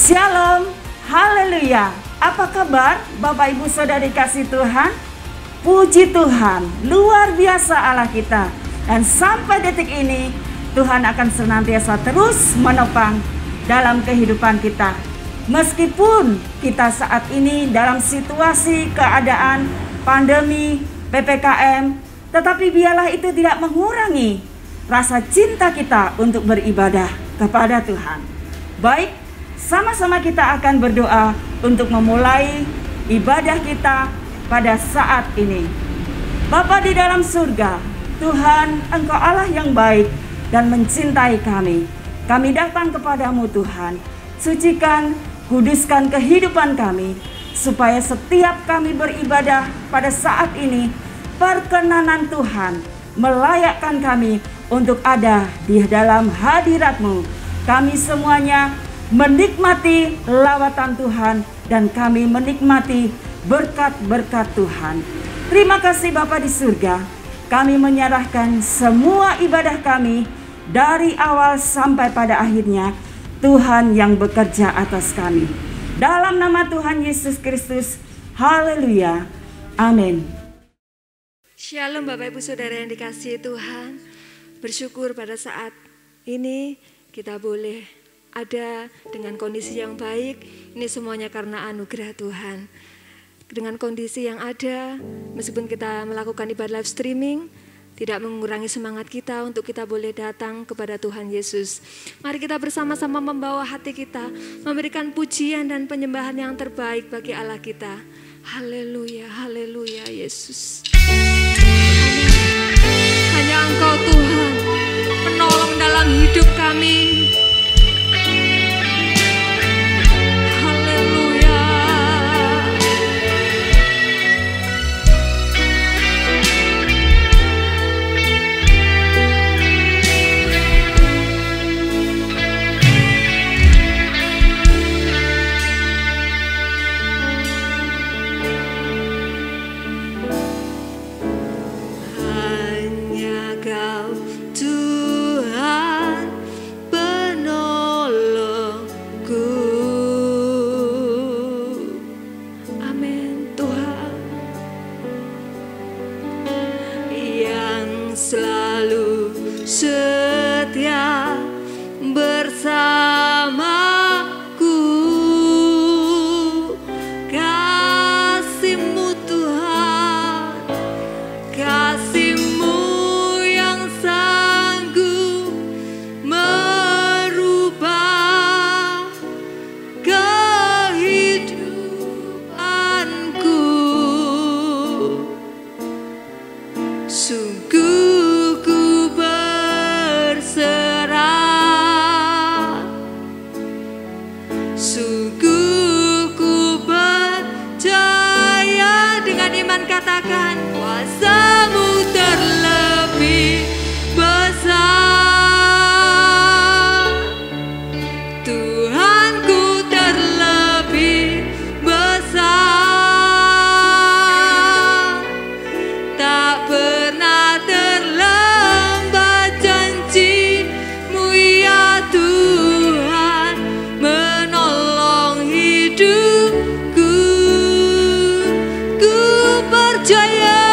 Shalom, haleluya. Apa kabar Bapak Ibu Saudara dikasih Tuhan? Puji Tuhan, luar biasa Allah kita. Dan sampai detik ini Tuhan akan senantiasa terus menopang dalam kehidupan kita. Meskipun kita saat ini dalam situasi keadaan pandemi PPKM, tetapi biarlah itu tidak mengurangi rasa cinta kita untuk beribadah kepada Tuhan. Baik, sama-sama kita akan berdoa untuk memulai ibadah kita pada saat ini. Bapa di dalam surga, Tuhan, Engkau Allah yang baik dan mencintai kami. Kami datang kepadamu Tuhan, sucikan, kuduskan kehidupan kami, supaya setiap kami beribadah pada saat ini, perkenanan Tuhan melayakkan kami untuk ada di dalam hadirat-Mu. Kami semuanya menikmati lawatan Tuhan dan kami menikmati berkat-berkat Tuhan. Terima kasih Bapa di surga. Kami menyerahkan semua ibadah kami dari awal sampai pada akhirnya. Tuhan yang bekerja atas kami. Dalam nama Tuhan Yesus Kristus. Haleluya. Amin. Shalom Bapak Ibu Saudara yang dikasihi Tuhan. Bersyukur pada saat ini kita boleh ada dengan kondisi yang baik. Ini semuanya karena anugerah Tuhan. Dengan kondisi yang ada, meskipun kita melakukan ibadah live streaming, tidak mengurangi semangat kita untuk kita boleh datang kepada Tuhan Yesus. Mari kita bersama-sama membawa hati kita, memberikan pujian dan penyembahan yang terbaik bagi Allah kita. Haleluya, haleluya Yesus. Hanya Engkau Tuhan, penolong dalam hidup kami. Ku percaya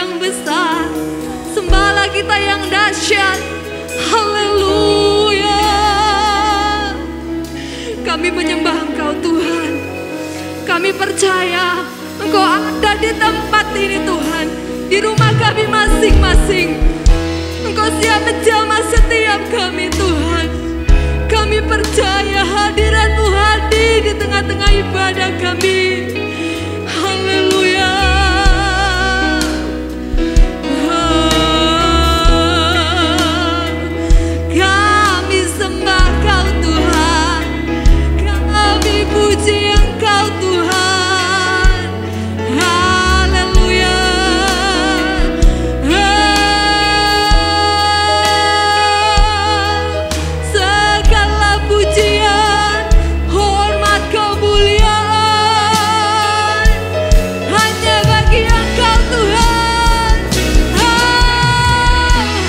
yang besar, sembahlah kita yang dahsyat. Haleluya. Kami menyembah Engkau Tuhan. Kami percaya Engkau ada di tempat ini Tuhan, di rumah kami masing-masing. Engkau siap menjamah setiap kami Tuhan. Kami percaya hadirat-Mu hadir di tengah-tengah ibadah kami. Haleluya. Kami sembah Kau Tuhan. Kami puji Engkau Tuhan. Haleluya. Segala pujian, hormat, kemuliaan hanya bagi Engkau Tuhan.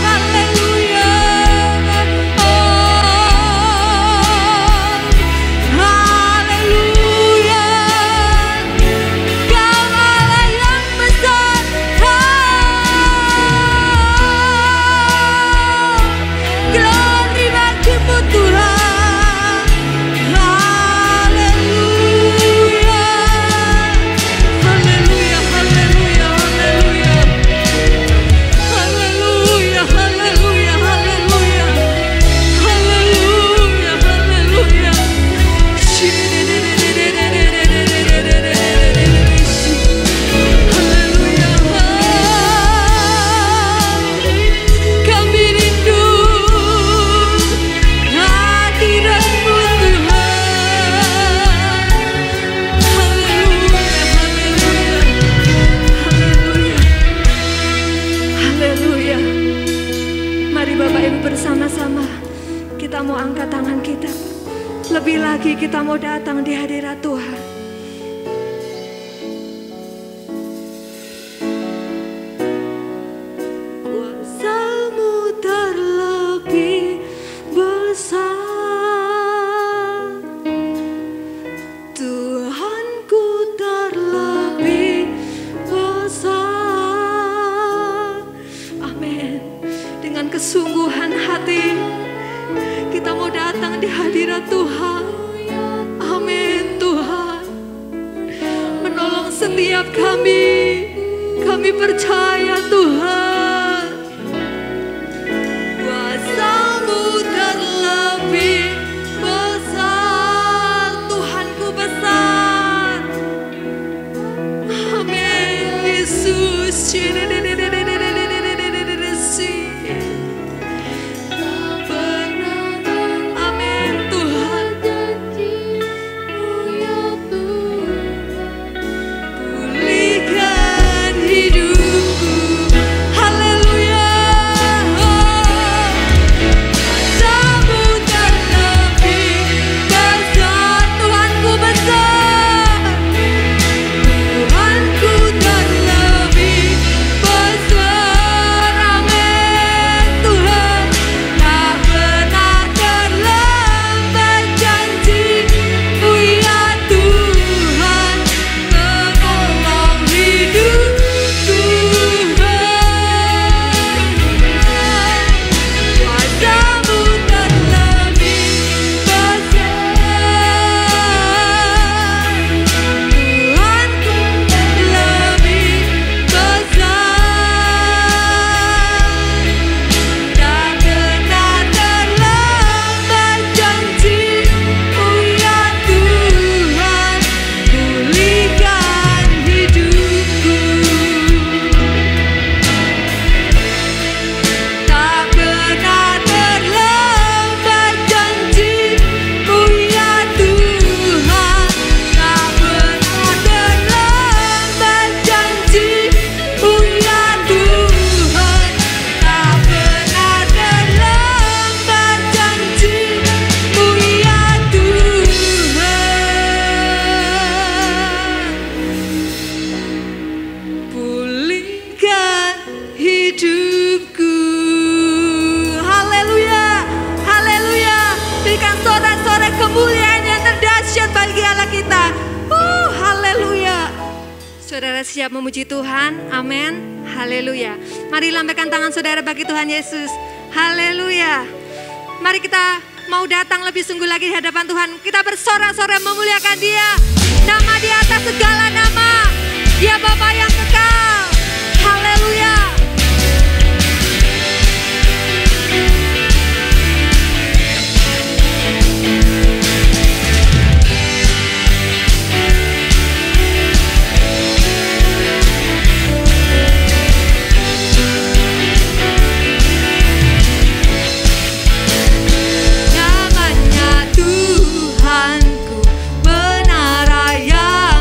Haleluya. Haleluya. Kau Allah yang besar. Glory bagimu Tuhan. Haleluya. Haleluya, haleluya, haleluya. Haleluya, haleluya, haleluya. Haleluya, haleluya. Haleluya. Kami rindu hadirat-Mu Tuhan. Haleluya, haleluya, haleluya. Mari Bapak Ibu bersama-sama kita mau angkat tangan kita. Lebih lagi kita mau datang di hadirat Tuhan. Kuasa-Mu terlebih besar, Tuhanku terlebih besar. Amin. Dengan kesungguhan hati kita mau datang di hadirat Tuhan. Amin Tuhan. Menolong setiap kami. Kami percaya Tuhan. Kuasa-Mu terlebih besar, Tuhanku besar. Amin Yesus. Amin Tuhan. Pulihkan hidupku. Haleluya. Kuasa-Mu terlebih besar, Tuhanku besar. Tuhanku terlebih besar. Amin Tuhan. Tak pernah terlambat janji-Mu ya Tuhan. Menolong hidupku Kuasa-Mu terlebih besar. Tuhanku terlebih besar. Tak pernah terlambat janji-Mu ya Tuhan. Pulihkan hidupku. Tak pernah terlambat janji-Mu ya Tuhan. Tak pernah terlambat janji-Mu ya Tuhan. Tak pernah terlambat janji-Mu ya Tuhan. Pulihkan hidupku. Haleluya, haleluya. Berikan sorak-sorai kemuliaan yang terdahsyat bagi Allah kita. Haleluya. Saudara siap memuji Tuhan? Amin. Haleluya. Mari lambaikan tangan saudara bagi Tuhan Yesus. Haleluya. Mari kita mau datang lebih sungguh lagi di hadapan Tuhan. Kita bersorak-sorai memuliakan Dia. Nama di atas segala nama. Dia Bapa yang kekal. Haleluya. Namanya Tuhanku benar raya.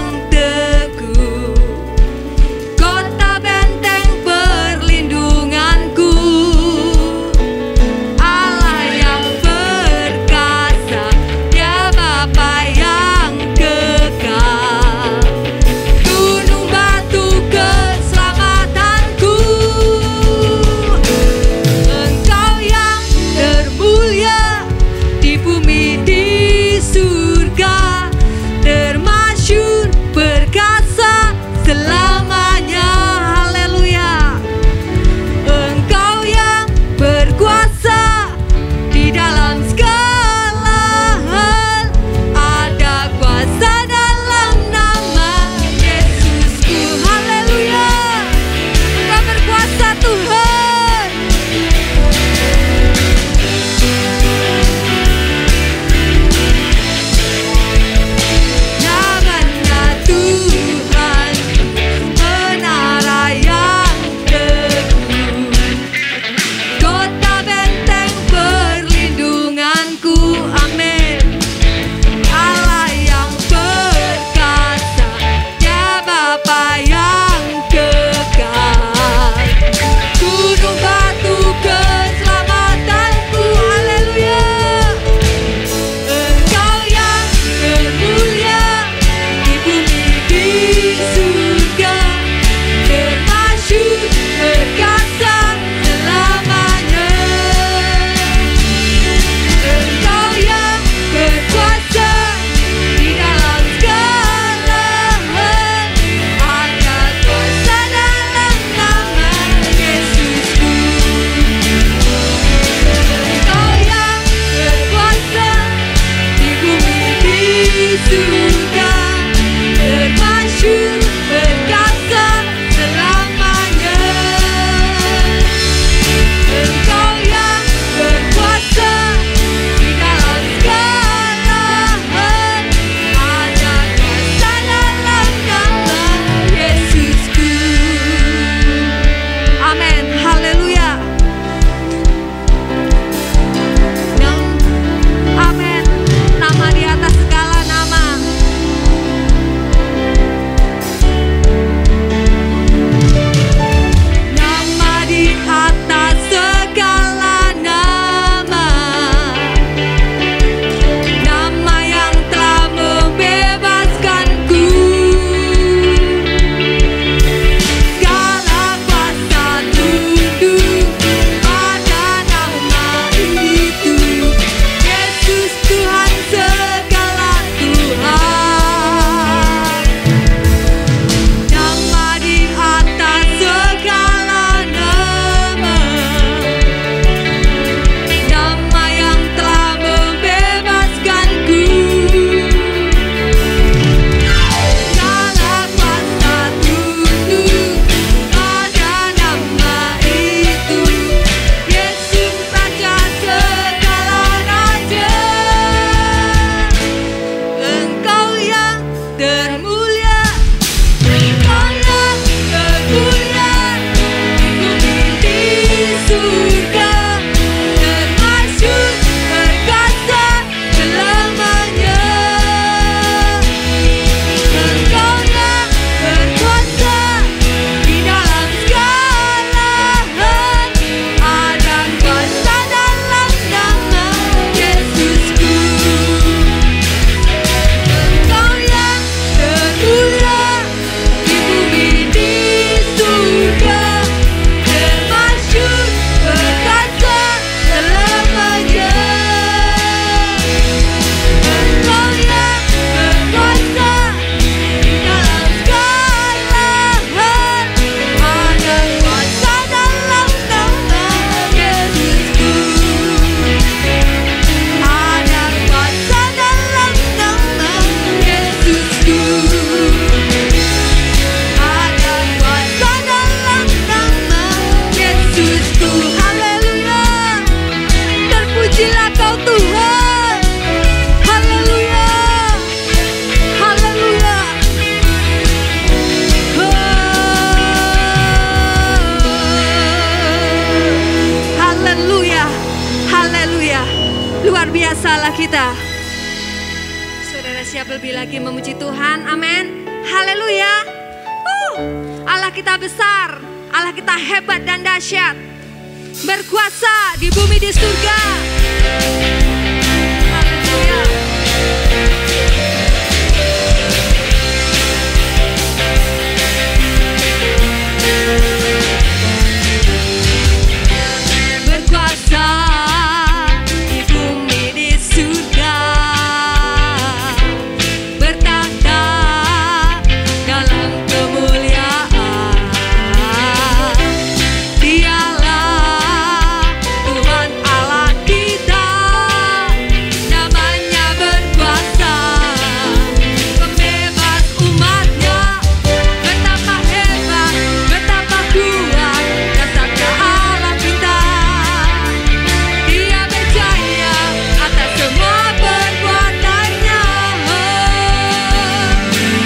siap lebih lagi memuji Tuhan? Amin. Haleluya. Allah kita besar, Allah kita hebat dan dahsyat, berkuasa di bumi di surga. Haleluya. Berkuasa di bumi di surga, bertahta dalam kemuliaan. Dialah Tuhan Allah kita, namanya berkuasa, pembebas umatnya. Betapa hebat, betapa kuat dasarnya Allah kita. Dia berjaya atas semua perbuatannya.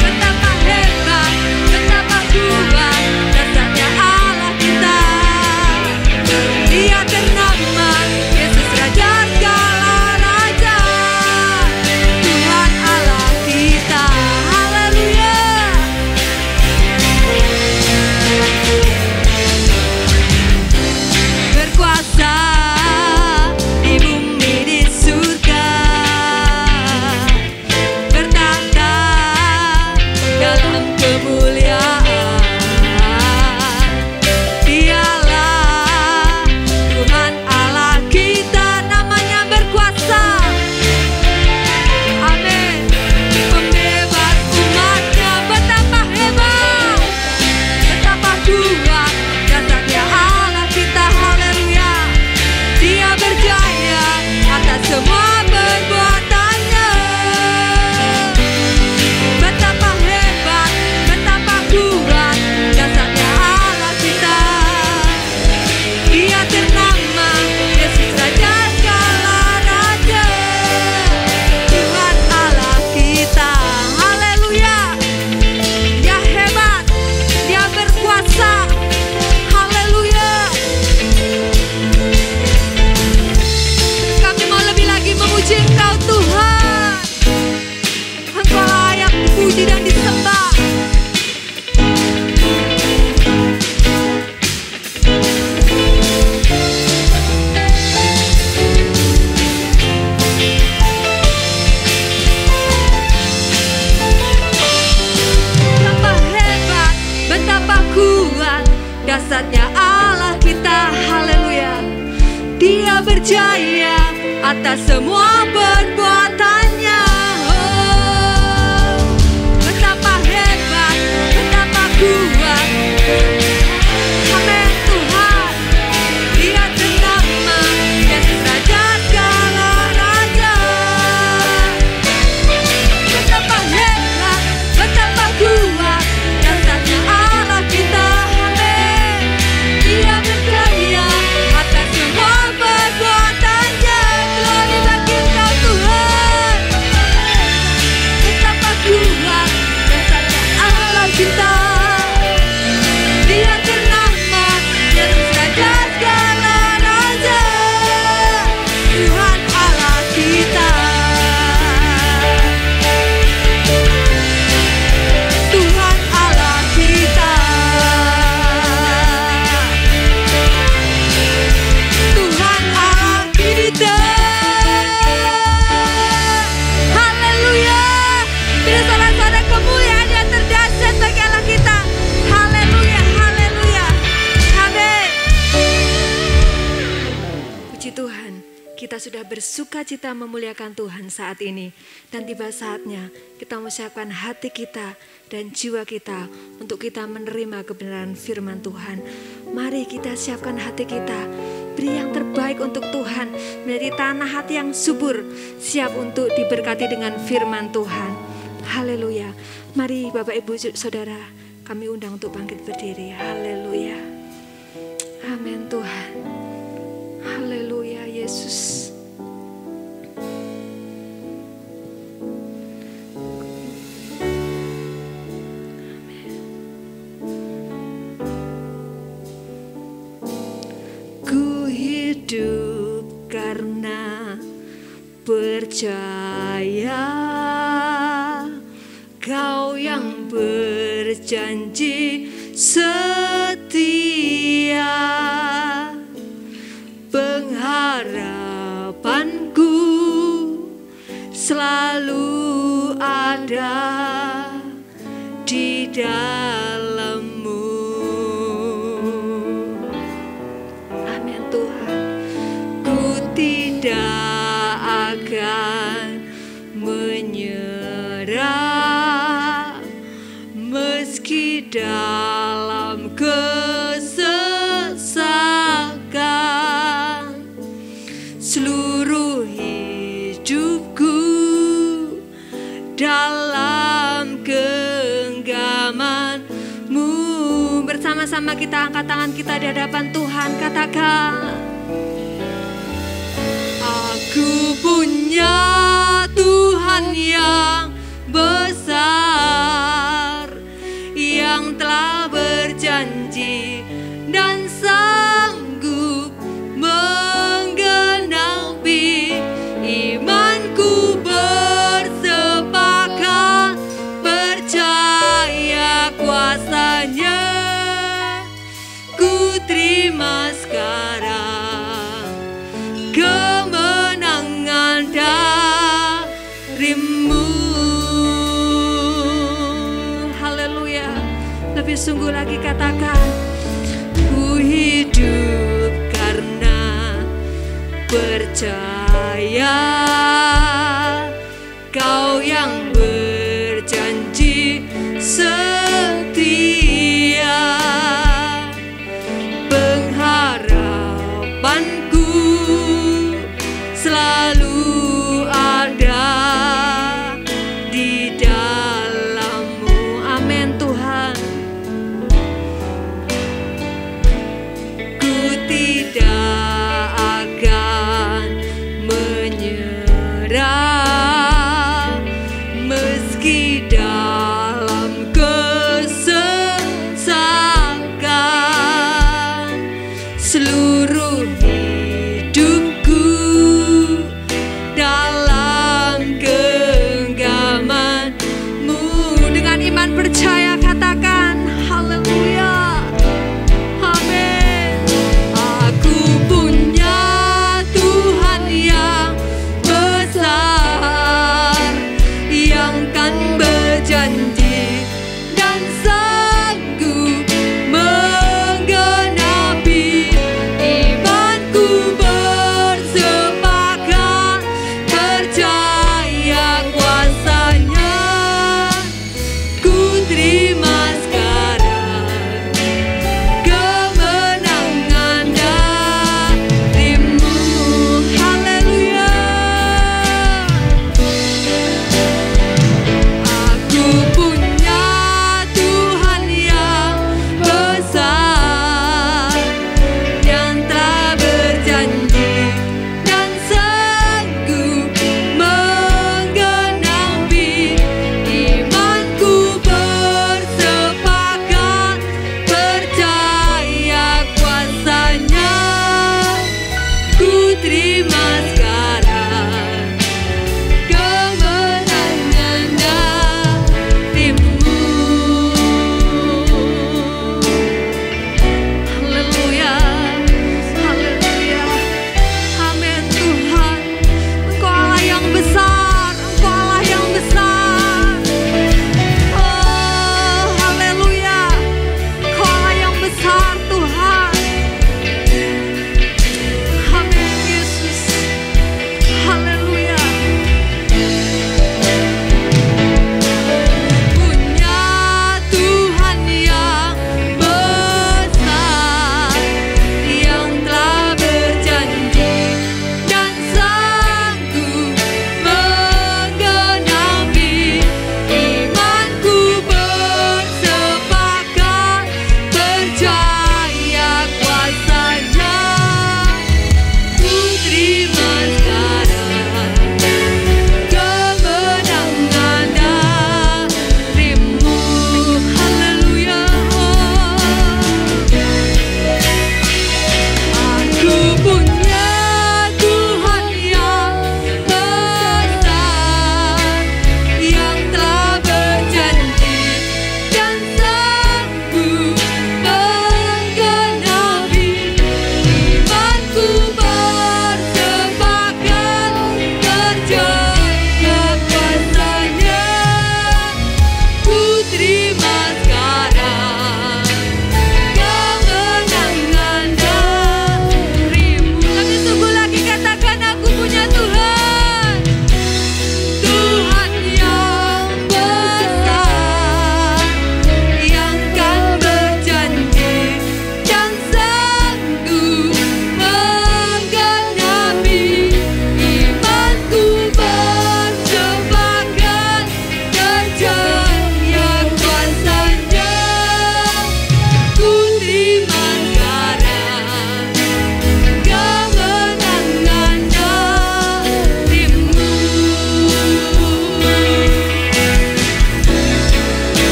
Betapa hebat, betapa kuat dasarnya Allah kita. Dia ternama Yesus Raja segala raja, Tuhan Allah kita. Haleluya. Berkuasa di bumi di surga, bertahta dalam kemuliaan. Dialah Tuhan Allah kita, namanya berkuasa. Amin. Pembebas umatnya. Betapa hebat, betapa kuat dasarnya Allah kita. Haleluya. Dia berjaya atas semua perbuatannya. Betapa hebat, betapa kuat dasarnya Allah kita. Dia ternama Yesus Raja segala raja, Tuhan Allah kita. Haleluya. Dia hebat, dia berkuasa. Haleluya. Kami mau lebih lagi memuji Engkau Tuhan. Engkau layak dipuji dan disembah. Betapa hebat, betapa kuat dasarnya Allah kita. Haleluya. Dia berjaya atas semua perbuatannya. Betapa hebat, betapa kuat. Amin Tuhan. Dia ternama Yesus Raja segala raja. Betapa hebat, betapa kuat dasarnya Allah kita. Amin. Dia berjaya atas semua perbuatannya. Glory bagi Engkau Tuhan. Betapa kuat dasarnya Allah kita. Dia ternama Yesus Raja segala raja, Tuhan Allah kita. Tuhan Allah kita. Tuhan Allah kita. Haleluya. Bila saudara-saudara kemuliaan yang terdahsyat bagi Allah kita. Haleluya, haleluya. Amin. Puji Tuhan, kita sudah bersuka cita memuliakan Tuhan saat ini. Dan tiba saatnya kita mempersiapkan hati kita dan jiwa kita untuk kita menerima kebenaran firman Tuhan. Mari kita siapkan hati kita, beri yang terbaik untuk Tuhan, menjadi tanah hati yang subur, siap untuk diberkati dengan firman Tuhan. Haleluya. Mari Bapak Ibu Saudara, kami undang untuk bangkit berdiri. Haleluya. Amin Tuhan. Haleluya Yesus. Ku hidup karena percaya berjanji setia. Pengharapanku selalu ada di dalam-Mu. Amin Tuhan. Ku tidak akan menyerah meski dalam kesesakan. Seluruh hidupku dalam genggaman-Mu. Bersama-sama kita angkat tangan kita di hadapan Tuhan. Katakan, aku punya Tuhan yang besar, yang telah berjanji dan sanggup menggenapi. Imanku bersepakat percaya kuasa-Nya. Ku terima sekarang kemenangan dari-Mu. Haleluya. Lebih sungguh lagi katakan, ku hidup karena percaya Kau yang berjanji setia. Pengharapanku selalu ada di dalam-Mu. Amin Tuhan. Ku tidak akan menyerah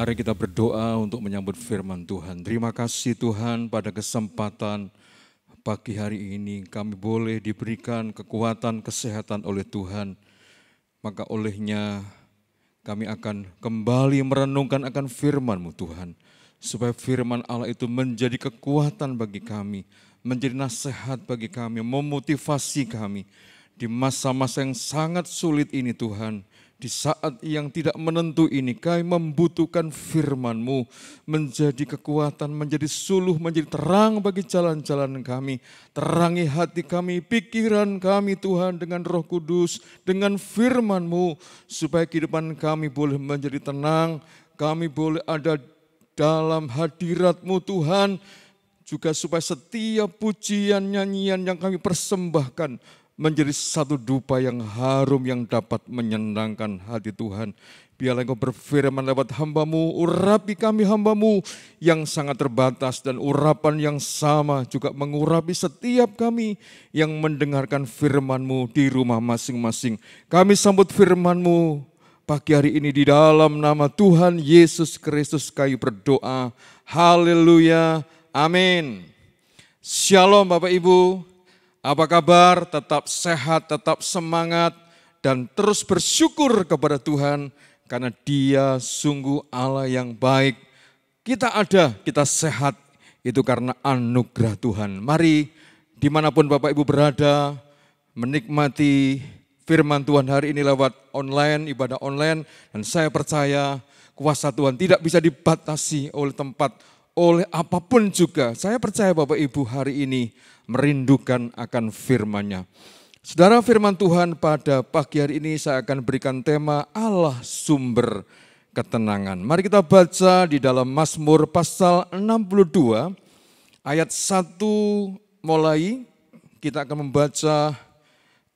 Mari kita berdoa untuk menyambut firman Tuhan. Terima kasih Tuhan pada kesempatan pagi hari ini kami boleh diberikan kekuatan, kesehatan oleh Tuhan. Maka olehnya kami akan kembali merenungkan akan firman-Mu Tuhan. Supaya firman Allah itu menjadi kekuatan bagi kami, menjadi nasihat bagi kami, memotivasi kami. Di masa-masa yang sangat sulit ini Tuhan, di saat yang tidak menentu ini, kami membutuhkan firman-Mu menjadi kekuatan, menjadi suluh, menjadi terang bagi jalan-jalan kami. Terangi hati kami, pikiran kami Tuhan dengan Roh Kudus, dengan firman-Mu, supaya kehidupan kami boleh menjadi tenang, kami boleh ada dalam hadirat-Mu Tuhan, juga supaya setiap pujian, nyanyian yang kami persembahkan menjadi satu dupa yang harum yang dapat menyenangkan hati Tuhan. Biarlah Engkau berfirman lewat hamba-Mu, urapi kami hamba-Mu yang sangat terbatas, dan urapan yang sama juga mengurapi setiap kami yang mendengarkan firman-Mu di rumah masing-masing. Kami sambut firman-Mu pagi hari ini di dalam nama Tuhan Yesus Kristus kami berdoa. Haleluya, amin. Shalom Bapak Ibu. Apa kabar? Tetap sehat, tetap semangat, dan terus bersyukur kepada Tuhan karena Dia sungguh Allah yang baik. Kita ada, kita sehat, itu karena anugerah Tuhan. Mari dimanapun Bapak Ibu berada, menikmati firman Tuhan hari ini lewat online, ibadah online, dan saya percaya kuasa Tuhan tidak bisa dibatasi oleh tempat, oleh apapun juga. Saya percaya Bapak Ibu hari ini merindukan akan firman-Nya. Saudara, firman Tuhan pada pagi hari ini saya akan berikan tema Allah sumber ketenangan. Mari kita baca di dalam Mazmur pasal 62 ayat 1 mulai. Kita akan membaca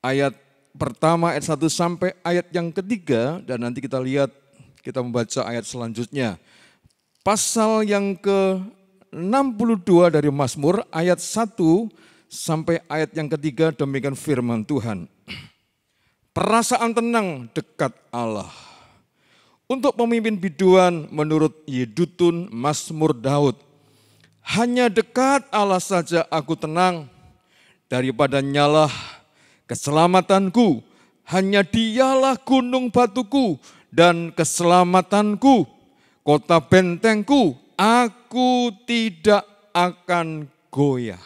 ayat pertama ayat 1 sampai ayat yang ketiga, dan nanti kita lihat kita membaca ayat selanjutnya. Pasal yang ke-62 dari Mazmur ayat 1 sampai ayat yang ketiga, demikian firman Tuhan. Perasaan tenang dekat Allah. Untuk pemimpin biduan menurut Yedutun Mazmur Daud. Hanya dekat Allah saja aku tenang, daripada nyalah keselamatanku. Hanya Dialah gunung batuku dan keselamatanku, kota bentengku, aku tidak akan goyah.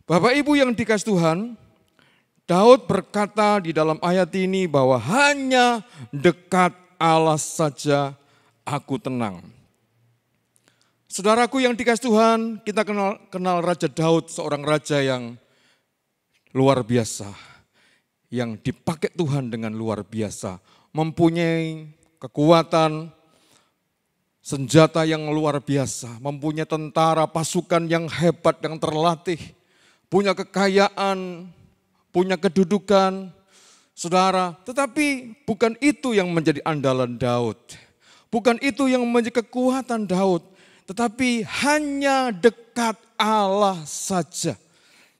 Bapak Ibu yang dikasihi Tuhan, Daud berkata di dalam ayat ini bahwa hanya dekat Allah saja aku tenang. Saudaraku yang dikasihi Tuhan, kita kenal Raja Daud, seorang raja yang luar biasa, yang dipakai Tuhan dengan luar biasa, mempunyai kekuatan, senjata yang luar biasa, mempunyai tentara, pasukan yang hebat, yang terlatih, punya kekayaan, punya kedudukan, saudara. Tetapi bukan itu yang menjadi andalan Daud. Bukan itu yang menjadi kekuatan Daud. Tetapi hanya dekat Allah saja.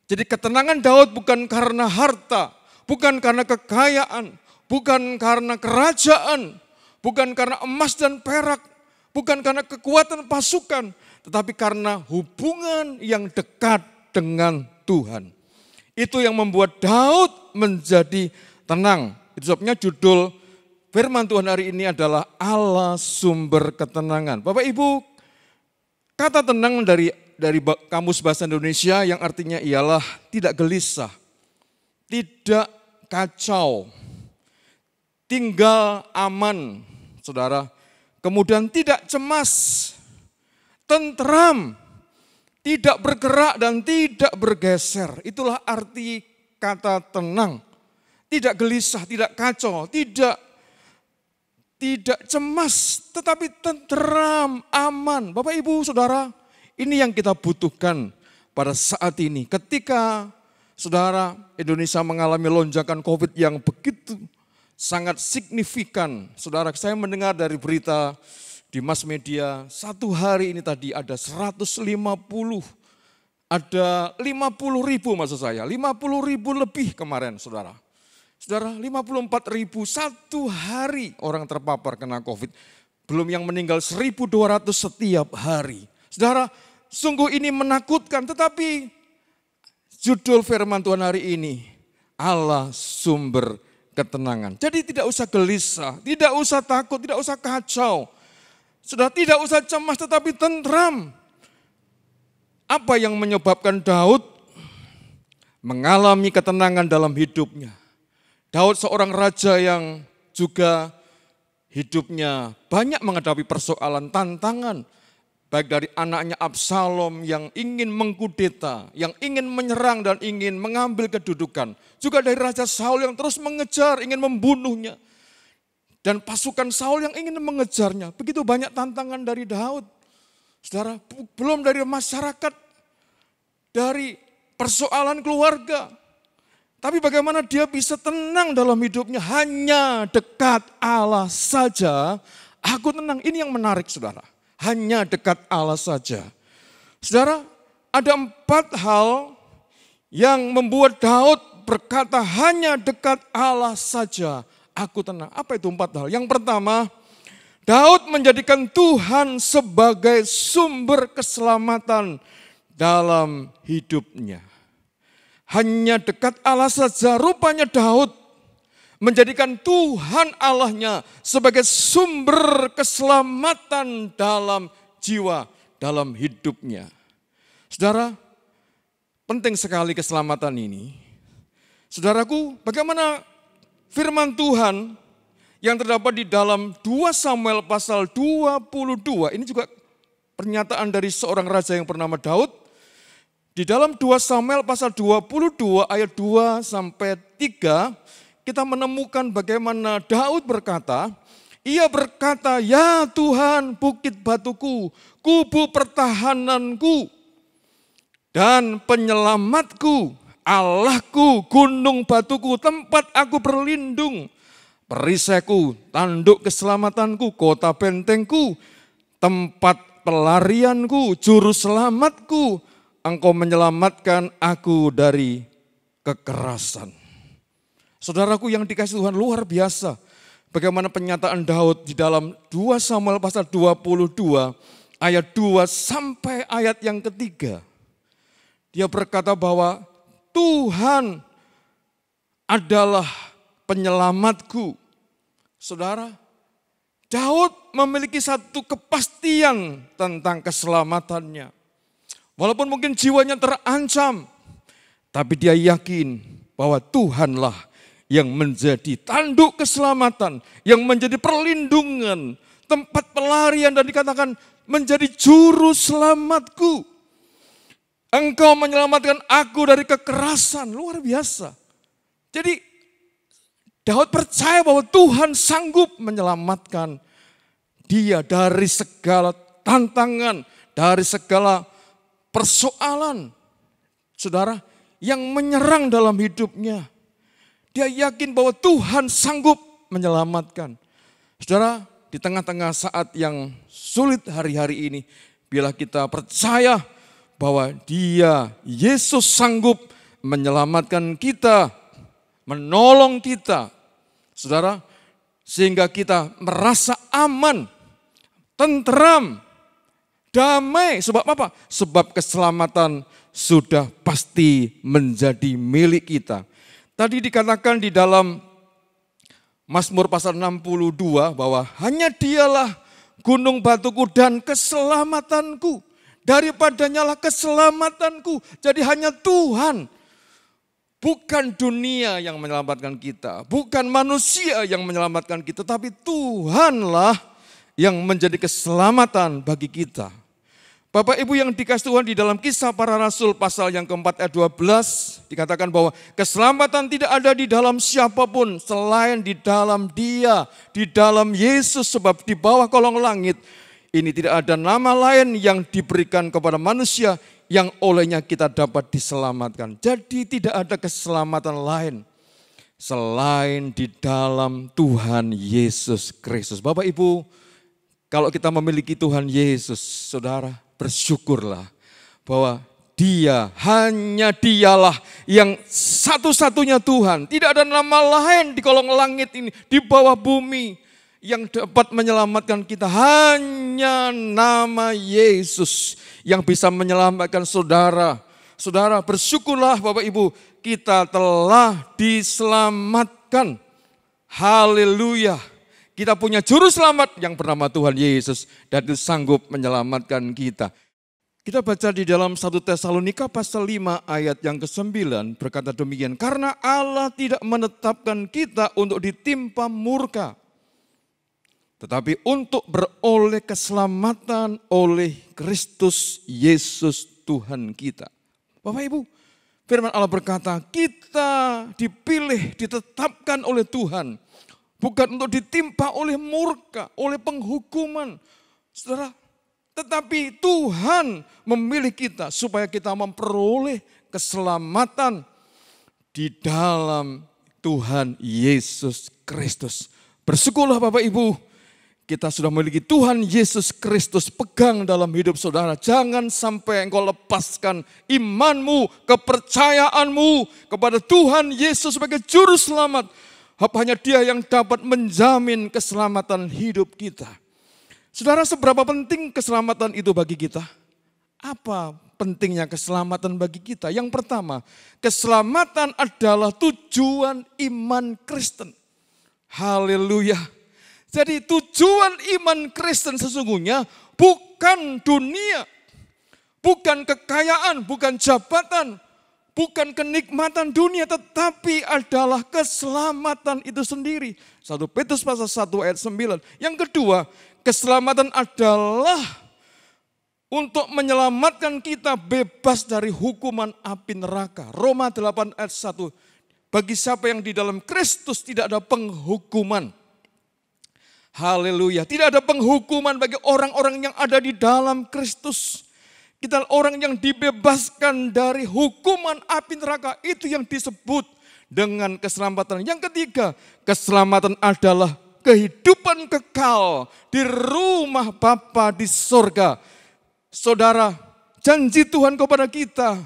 Jadi ketenangan Daud bukan karena harta, bukan karena kekayaan, bukan karena kerajaan, bukan karena emas dan perak, bukan karena kekuatan pasukan, tetapi karena hubungan yang dekat dengan Tuhan. Itu yang membuat Daud menjadi tenang. Itu sebabnya judul firman Tuhan hari ini adalah Allah sumber ketenangan. Bapak Ibu, kata tenang dari Kamus Bahasa Indonesia yang artinya ialah tidak gelisah, tidak kacau, tinggal aman, saudara. Kemudian tidak cemas, tentram, tidak bergerak dan tidak bergeser. Itulah arti kata tenang. Tidak gelisah, tidak kacau, tidak cemas, tetapi tentram, aman. Bapak Ibu Saudara, ini yang kita butuhkan pada saat ini. Ketika saudara Indonesia mengalami lonjakan COVID yang begitu sangat signifikan. Saudara, saya mendengar dari berita di mass media, satu hari ini tadi ada 150, ada 50 ribu maksud saya, 50 ribu lebih kemarin saudara. Saudara, 54 ribu satu hari orang terpapar kena COVID. Belum yang meninggal 1.200 setiap hari. Saudara, sungguh ini menakutkan, tetapi judul firman Tuhan hari ini, Allah sumber ketenangan. Jadi tidak usah gelisah, tidak usah takut, tidak usah kacau. Sudah tidak usah cemas tetapi tentram. Apa yang menyebabkan Daud mengalami ketenangan dalam hidupnya? Daud seorang raja yang juga hidupnya banyak menghadapi persoalan, tantangan. Baik dari anaknya Absalom yang ingin mengkudeta, yang ingin menyerang dan ingin mengambil kedudukan. Juga dari Raja Saul yang terus mengejar, ingin membunuhnya. Dan pasukan Saul yang ingin mengejarnya. Begitu banyak tantangan dari Daud. Saudara, belum dari masyarakat, dari persoalan keluarga. Tapi bagaimana dia bisa tenang dalam hidupnya, hanya dekat Allah saja, aku tenang. Ini yang menarik saudara. Hanya dekat Allah saja. Saudara, ada 4 hal yang membuat Daud berkata hanya dekat Allah saja, aku tenang. Apa itu 4 hal? Yang pertama, Daud menjadikan Tuhan sebagai sumber keselamatan dalam hidupnya. Hanya dekat Allah saja, rupanya Daud menjadikan Tuhan Allahnya sebagai sumber keselamatan dalam jiwa, dalam hidupnya. Saudara, penting sekali keselamatan ini. Saudaraku, bagaimana firman Tuhan yang terdapat di dalam 2 Samuel pasal 22, ini juga pernyataan dari seorang raja yang bernama Daud. Di dalam 2 Samuel pasal 22 ayat 2 sampai 3, kita menemukan bagaimana Daud berkata, ia berkata, ya Tuhan bukit batuku, kubu pertahananku, dan penyelamatku, Allahku, gunung batuku, tempat aku berlindung, perisaiku, tanduk keselamatanku, kota bentengku, tempat pelarianku, juru selamatku, engkau menyelamatkan aku dari kekerasan. Saudaraku yang dikasihi Tuhan, luar biasa bagaimana penyataan Daud di dalam 2 Samuel pasal 22 ayat 2 sampai ayat yang ketiga. Dia berkata bahwa Tuhan adalah penyelamatku. Saudara, Daud memiliki satu kepastian tentang keselamatannya. Walaupun mungkin jiwanya terancam, tapi dia yakin bahwa Tuhanlah yang menjadi tanduk keselamatan, yang menjadi perlindungan, tempat pelarian, dan dikatakan menjadi juru selamatku. Engkau menyelamatkan aku dari kekerasan, luar biasa. Jadi Daud percaya bahwa Tuhan sanggup menyelamatkan dia dari segala tantangan, dari segala persoalan, saudara, yang menyerang dalam hidupnya. Dia yakin bahwa Tuhan sanggup menyelamatkan. Saudara, di tengah-tengah saat yang sulit hari-hari ini, bila kita percaya bahwa Dia, Yesus sanggup menyelamatkan kita, menolong kita, saudara, sehingga kita merasa aman, tentram, damai. Sebab apa? Sebab keselamatan sudah pasti menjadi milik kita. Tadi dikatakan di dalam Mazmur pasal 62 bahwa hanya Dialah gunung batuku dan keselamatanku. Daripadanya lah keselamatanku. Jadi hanya Tuhan. Bukan dunia yang menyelamatkan kita. Bukan manusia yang menyelamatkan kita. Tapi Tuhanlah yang menjadi keselamatan bagi kita. Bapak Ibu yang dikasihi Tuhan, di dalam Kisah Para Rasul pasal yang keempat ayat 12 dikatakan bahwa keselamatan tidak ada di dalam siapapun selain di dalam Dia, di dalam Yesus, sebab di bawah kolong langit ini tidak ada nama lain yang diberikan kepada manusia yang olehnya kita dapat diselamatkan. Jadi tidak ada keselamatan lain selain di dalam Tuhan Yesus Kristus. Bapak Ibu, kalau kita memiliki Tuhan Yesus, saudara, bersyukurlah bahwa Dia, hanya Dialah yang satu-satunya Tuhan. Tidak ada nama lain di kolong langit ini, di bawah bumi, yang dapat menyelamatkan kita. Hanya nama Yesus yang bisa menyelamatkan saudara. Saudara, bersyukurlah Bapak Ibu, kita telah diselamatkan. Haleluya. Kita punya juru selamat yang bernama Tuhan Yesus dan itu sanggup menyelamatkan kita. Kita baca di dalam 1 Tesalonika pasal 5 ayat yang ke-9 berkata demikian. Karena Allah tidak menetapkan kita untuk ditimpa murka, tetapi untuk beroleh keselamatan oleh Kristus Yesus Tuhan kita. Bapak Ibu, firman Allah berkata kita dipilih, ditetapkan oleh Tuhan. Bukan untuk ditimpa oleh murka, oleh penghukuman. Saudara, tetapi Tuhan memilih kita supaya kita memperoleh keselamatan di dalam Tuhan Yesus Kristus. Bersyukurlah Bapak Ibu, kita sudah memiliki Tuhan Yesus Kristus, pegang dalam hidup saudara. Jangan sampai engkau lepaskan imanmu, kepercayaanmu kepada Tuhan Yesus sebagai juru selamat. Hanya Dia yang dapat menjamin keselamatan hidup kita. Saudara, seberapa penting keselamatan itu bagi kita? Apa pentingnya keselamatan bagi kita? Yang pertama, keselamatan adalah tujuan iman Kristen. Haleluya. Jadi tujuan iman Kristen sesungguhnya bukan dunia, bukan kekayaan, bukan jabatan, bukan kenikmatan dunia, tetapi adalah keselamatan itu sendiri. 1 Petrus pasal 1 ayat 9. Yang kedua, keselamatan adalah untuk menyelamatkan kita bebas dari hukuman api neraka. Roma 8 ayat 1. Bagi siapa yang di dalam Kristus tidak ada penghukuman. Haleluya. Tidak ada penghukuman bagi orang-orang yang ada di dalam Kristus. Kita orang yang dibebaskan dari hukuman api neraka. Itu yang disebut dengan keselamatan. Yang ketiga, keselamatan adalah kehidupan kekal di rumah Bapa di sorga. Saudara, janji Tuhan kepada kita.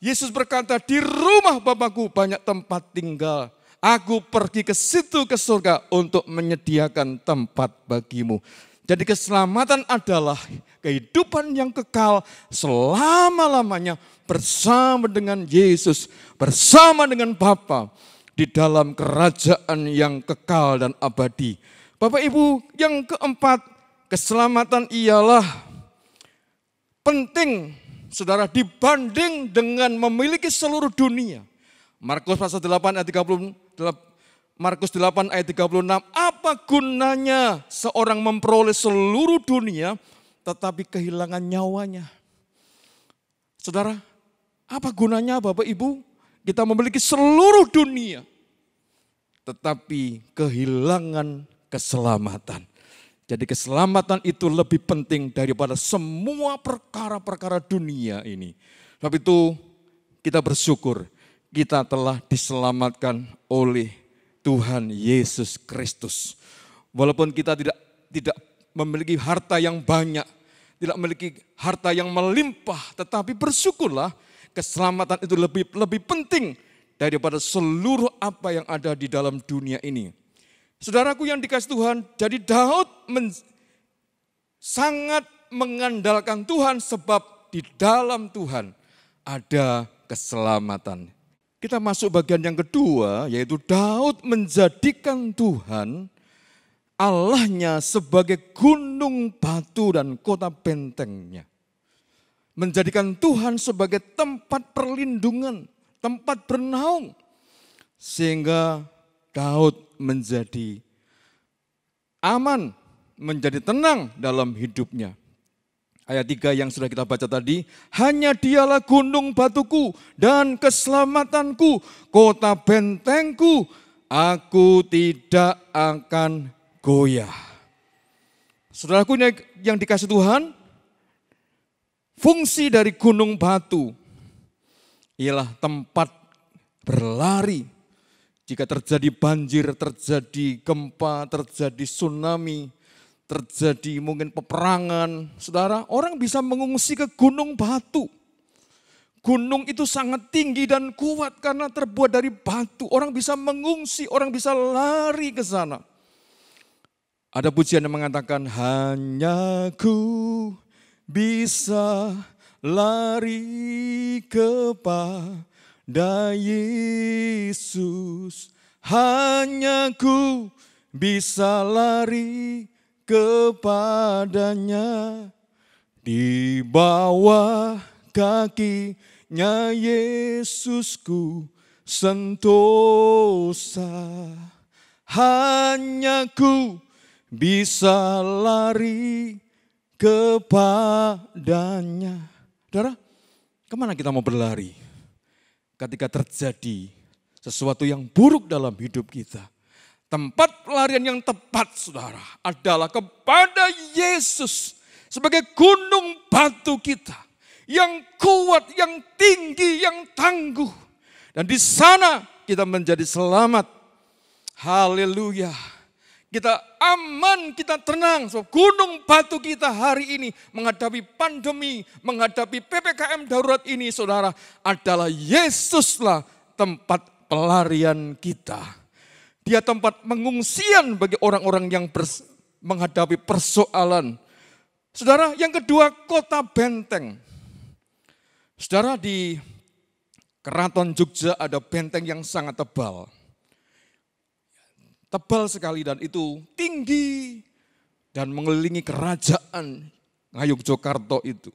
Yesus berkata, di rumah Bapakku banyak tempat tinggal. Aku pergi ke situ ke surga untuk menyediakan tempat bagimu. Jadi keselamatan adalah kehidupan yang kekal selama-lamanya bersama dengan Yesus, bersama dengan Bapa di dalam kerajaan yang kekal dan abadi. Bapak Ibu, yang keempat, keselamatan ialah penting, saudara, dibanding dengan memiliki seluruh dunia. Markus pasal 8 ayat 30, Markus 8 ayat 36, apa gunanya seorang memperoleh seluruh dunia tetapi kehilangan nyawanya? Saudara, apa gunanya Bapak Ibu kita memiliki seluruh dunia tetapi kehilangan keselamatan? Jadi keselamatan itu lebih penting daripada semua perkara-perkara dunia ini. Sebab itu kita bersyukur kita telah diselamatkan oleh Tuhan Yesus Kristus. Walaupun kita tidak memiliki harta yang banyak, tidak memiliki harta yang melimpah, tetapi bersyukurlah keselamatan itu lebih penting daripada seluruh apa yang ada di dalam dunia ini. Saudaraku yang dikasihi Tuhan, jadi Daud sangat mengandalkan Tuhan sebab di dalam Tuhan ada keselamatan. Kita masuk bagian yang kedua, yaitu Daud menjadikan Tuhan Allahnya sebagai gunung batu dan kota bentengnya. Menjadikan Tuhan sebagai tempat perlindungan, tempat bernaung. Sehingga Daud menjadi aman, menjadi tenang dalam hidupnya. Ayat 3 yang sudah kita baca tadi, hanya Dialah gunung batuku dan keselamatanku, kota bentengku, aku tidak akan goyah. Saudaraku yang dikasihi Tuhan, fungsi dari gunung batu ialah tempat berlari. Jika terjadi banjir, terjadi gempa, terjadi tsunami, terjadi mungkin peperangan, saudara, orang bisa mengungsi ke gunung batu. Gunung itu sangat tinggi dan kuat karena terbuat dari batu. Orang bisa mengungsi, orang bisa lari ke sana. Ada pujian yang mengatakan, hanya ku bisa lari kepada Yesus. Hanya ku bisa lari kepadanya. Di bawah kakinya Yesusku sentosa. Hanya ku bisa lari kepadanya. Saudara, kemana kita mau berlari? Ketika terjadi sesuatu yang buruk dalam hidup kita. Tempat pelarian yang tepat, saudara, adalah kepada Yesus sebagai gunung batu kita. Yang kuat, yang tinggi, yang tangguh. Dan di sana kita menjadi selamat. Haleluya. Kita aman, kita tenang. So, gunung batu kita hari ini menghadapi pandemi, menghadapi PPKM darurat ini, saudara, adalah Yesuslah tempat pelarian kita. Dia tempat pengungsian bagi orang-orang yang menghadapi persoalan. Saudara, yang kedua, kota benteng. Saudara, di Keraton Jogja ada benteng yang sangat tebal. Tebal sekali dan itu tinggi dan mengelilingi kerajaan Ngayogyakarta itu.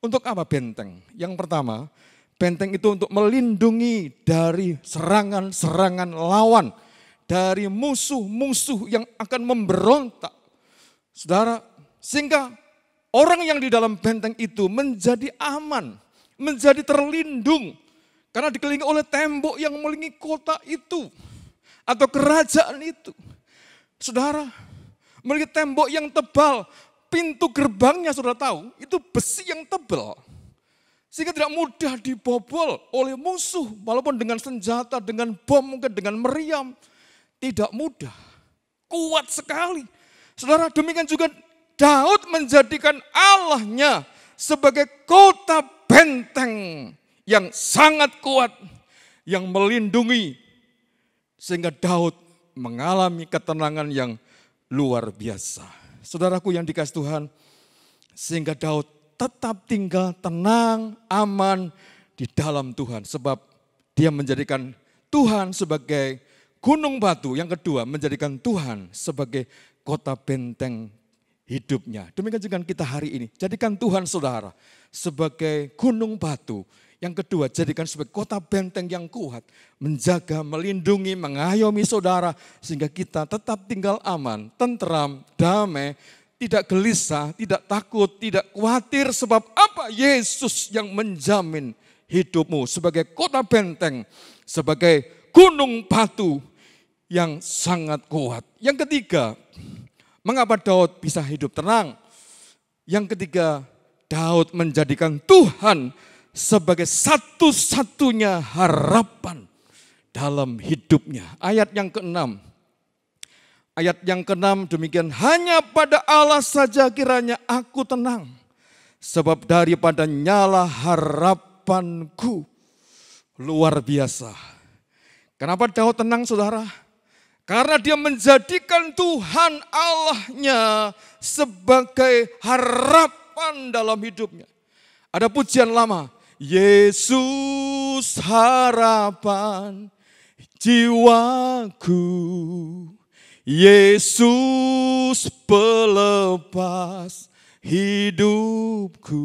Untuk apa benteng? Yang pertama, benteng itu untuk melindungi dari serangan-serangan lawan, dari musuh-musuh yang akan memberontak. Saudara, sehingga orang yang di dalam benteng itu menjadi aman, menjadi terlindung karena dikelilingi oleh tembok yang mengelilingi kota itu. Atau kerajaan itu. Saudara, memiliki tembok yang tebal, pintu gerbangnya saudara tahu, itu besi yang tebal. Sehingga tidak mudah dibobol oleh musuh, walaupun dengan senjata, dengan bom, mungkin dengan meriam. Tidak mudah, kuat sekali. Saudara, demikian juga Daud menjadikan Allahnya sebagai kota benteng yang sangat kuat, yang melindungi. Sehingga Daud mengalami ketenangan yang luar biasa. Saudaraku yang dikasih Tuhan, sehingga Daud tetap tinggal tenang, aman di dalam Tuhan. Sebab dia menjadikan Tuhan sebagai gunung batu. Yang kedua, menjadikan Tuhan sebagai kota benteng hidupnya. Demikian juga kita hari ini. Jadikan Tuhan saudara sebagai gunung batu. Yang kedua, jadikan sebagai kota benteng yang kuat. Menjaga, melindungi, mengayomi saudara. Sehingga kita tetap tinggal aman, tentram, damai. Tidak gelisah, tidak takut, tidak khawatir. Sebab apa? Yesus yang menjamin hidupmu sebagai kota benteng. Sebagai gunung batu yang sangat kuat. Yang ketiga, mengapa Daud bisa hidup tenang? Yang ketiga, Daud menjadikan Tuhan sebagai satu-satunya harapan dalam hidupnya. Ayat yang ke-6. Ayat yang ke-6 demikian, hanya pada Allah saja kiranya aku tenang. Sebab daripada nyala harapanku. Luar biasa. Kenapa Daud tenang saudara? Karena dia menjadikan Tuhan Allahnya sebagai harapan dalam hidupnya. Ada pujian lama. Yesus harapan jiwaku, Yesus pelepas hidupku.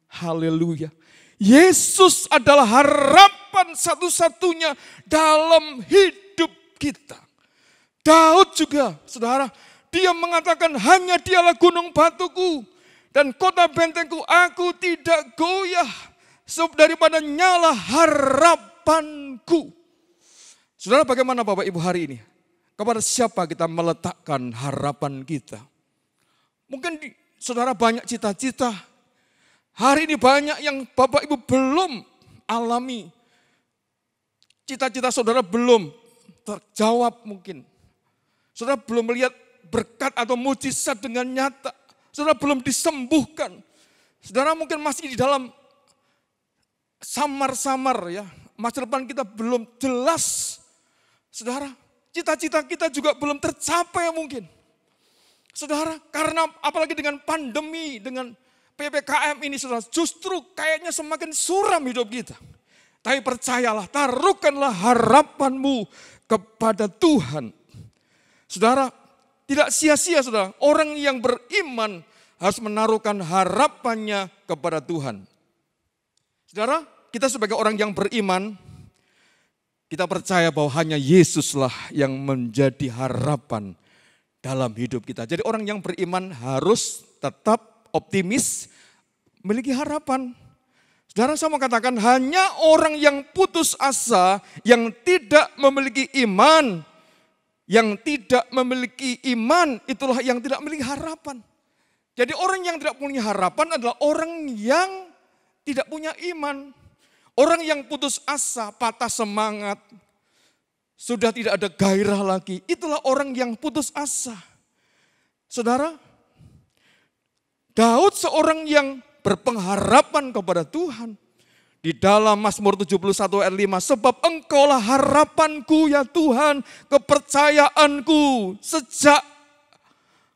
Haleluya. Yesus adalah harapan satu-satunya dalam hidup kita. Daud juga, saudara, dia mengatakan hanya dialah gunung batuku dan kota bentengku, aku tidak goyah sebab daripada nyala harapanku. Saudara, bagaimana Bapak Ibu hari ini? Kepada siapa kita meletakkan harapan kita? Mungkin saudara banyak cita-cita. Hari ini banyak yang Bapak Ibu belum alami. Cita-cita saudara belum terjawab mungkin. Saudara belum melihat berkat atau mujizat dengan nyata. Saudara belum disembuhkan. Saudara mungkin masih di dalam samar-samar ya. Masa depan kita belum jelas. Saudara, cita-cita kita juga belum tercapai mungkin. Saudara, karena apalagi dengan pandemi, dengan PPKM ini saudara, justru kayaknya semakin suram hidup kita. Tapi percayalah, taruhkanlah harapanmu kepada Tuhan. Saudara, tidak sia-sia saudara, orang yang beriman harus menaruhkan harapannya kepada Tuhan. Saudara, kita sebagai orang yang beriman, kita percaya bahwa hanya Yesuslah yang menjadi harapan dalam hidup kita. Jadi orang yang beriman harus tetap optimis, memiliki harapan. Saudara, saya mau katakan hanya orang yang putus asa, yang tidak memiliki iman, itulah yang tidak memiliki harapan. Jadi orang yang tidak punya harapan adalah orang yang tidak punya iman. Orang yang putus asa, patah semangat, sudah tidak ada gairah lagi. Itulah orang yang putus asa. Saudara, Daud seorang yang berpengharapan kepada Tuhan. Di dalam Mazmur 71 ayat 5, sebab Engkaulah harapanku ya Tuhan, kepercayaanku sejak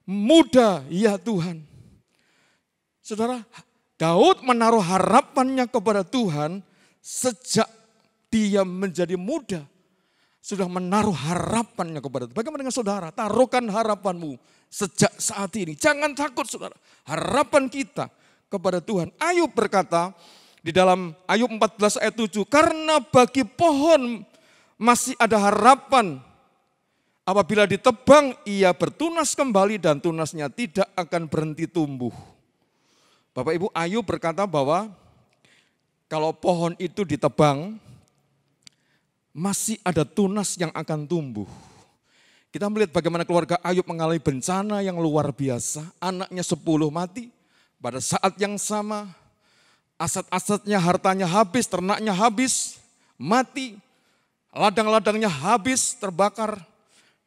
muda ya Tuhan. Saudara, Daud menaruh harapannya kepada Tuhan sejak dia menjadi muda. Sudah menaruh harapannya kepada Tuhan. Bagaimana dengan saudara? Taruhkan harapanmu sejak saat ini. Jangan takut saudara. Harapan kita kepada Tuhan. Ayub berkata di dalam Ayub 14 ayat 7. Karena bagi pohon masih ada harapan. Apabila ditebang ia bertunas kembali dan tunasnya tidak akan berhenti tumbuh. Bapak Ibu, Ayub berkata bahwa kalau pohon itu ditebang, masih ada tunas yang akan tumbuh. Kita melihat bagaimana keluarga Ayub mengalami bencana yang luar biasa. Anaknya 10 mati. Pada saat yang sama, aset-asetnya, hartanya habis, ternaknya habis, mati. Ladang-ladangnya habis, terbakar.